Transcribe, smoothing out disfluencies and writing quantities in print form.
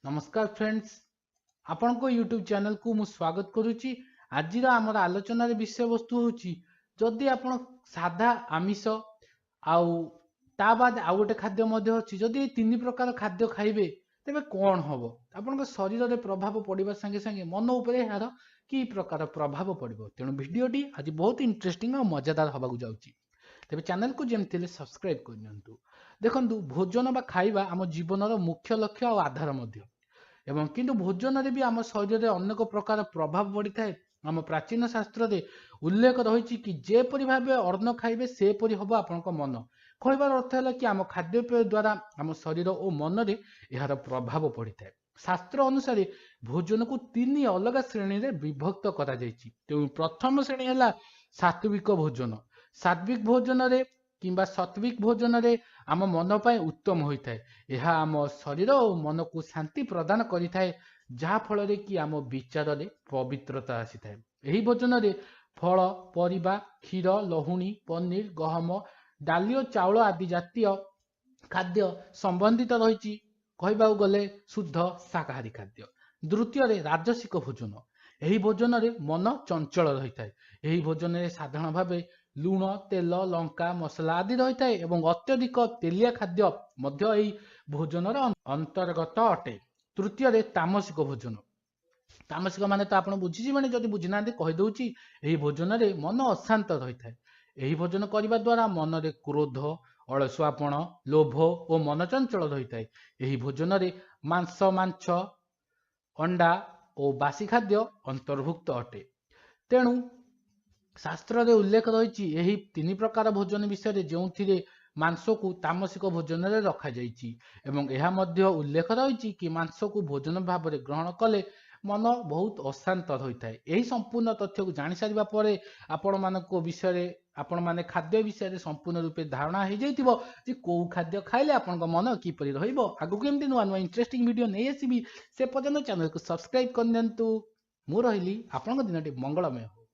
नमस्कार फ्रेंड्स, आपण को यूट्यूब चैनल को मु स्वागत करुच्ची। आज आमर आलोचनार विषय वस्तु होची जदि आपण साधा आमिष आउ ता बाद आउ गोटे खाद्य मध्य अछि जदि तीन प्रकार खाद्य खाइबे तेबे कौन हबो आपण शरीर रे प्रभाव पड़िबा संगे संगे मन उपरे यार की प्रकार प्रभाव पड़िबो। तेणु वीडियोटी आज बहुत इंटरेस्टिंग और मजेदार हबाकू जाउची। तेबे चैनल को जेमथिले सब्सक्राइब करनियंतु। देखंतु भोजन बा खाइबा आम जीवनर मुख्य लक्ष्य और आधार मध्य एवं किंतु भोजन रे भी आम शरीर रे अनेक प्रकार प्रभाव पड़ी थाए। आम प्राचीन शास्त्र रे उल्लेख रही कि जेपरि भाबे अन्न खाइबे सेपरि हबो आपनक मन। कहबार अर्थ है कि आम खाद्यपेय द्वारा आम शरीर और मन रे यार प्रभाव पड़ी थाए। शास्त्र अनुसार भोजन को तीन अलग श्रेणी रे विभक्त करा जायछि। तेणु प्रथम श्रेणी है सात्विक भोजन। सात्विक भोजन रे किंबा सात्विक भोजन रे आम मन पाए उत्तम होता है। यह आम शरीर और मन को शांति प्रदान करिथाए, जहा फल रे कि आम विचार रे पवित्रता आसी थाए। एही भोजन रे फल, परिबा, क्षीर, लहुणी, पनीर, गहम, डाली और चाउल आदि जातीय खाद्य संबंधित रही। कहबा गले शुद्ध शाकाहारी खाद्य। द्वितीय रे राजसिक भोजन। एही भोजन रे मन चंचल रही थाए। एही भोजन रे साधारण भावे लुण, तेल, लंका, मसला आदि रही थाए एवं अत्यधिक तेलिया खाद्य मध्य एही भोजनर अंतर्गत अटे। तृतीय रे तामसिक भोजन। तामसिक माने तो आपण बुझी माने जदि बुझी ना कहि दउची। एही भोजन रे मन अशांत रही थाए। एही भोजन करबा द्वारा मन रे क्रोध, अलसुआपण, लोभ और मन चंचल रही थाए। एही भोजन रे मांस, मांछ, अंडा और बासी खाद्य अंतर्भुक्त अटे। तेणु शास्त्र रे उल्लेख रही यही तीन प्रकार भोजन विषय जो मांस को तामसिक भोजन रे रखा जाइछि एवं यह मध्य उल्लेख रही कि मांस को भोजन भाव में ग्रहण कले मन बहुत अशांत होता है। यही संपूर्ण तथ्य को जानी सारिबा परे आपण मानको विषय आपण माने खाद्य विषय संपूर्ण रूपे धारणा हो जाइथिबो जे को खाद्य खाइले आपन मन किपरि रहइबो। आगु को एमती नुआ नुआ इंटरेस्टिंग वीडियो नहीं आसीबी। से पर्यंत चैनल को सब्सक्राइब कर नियंतु। मु रहिली आपन दिनटी मंगलमय हो।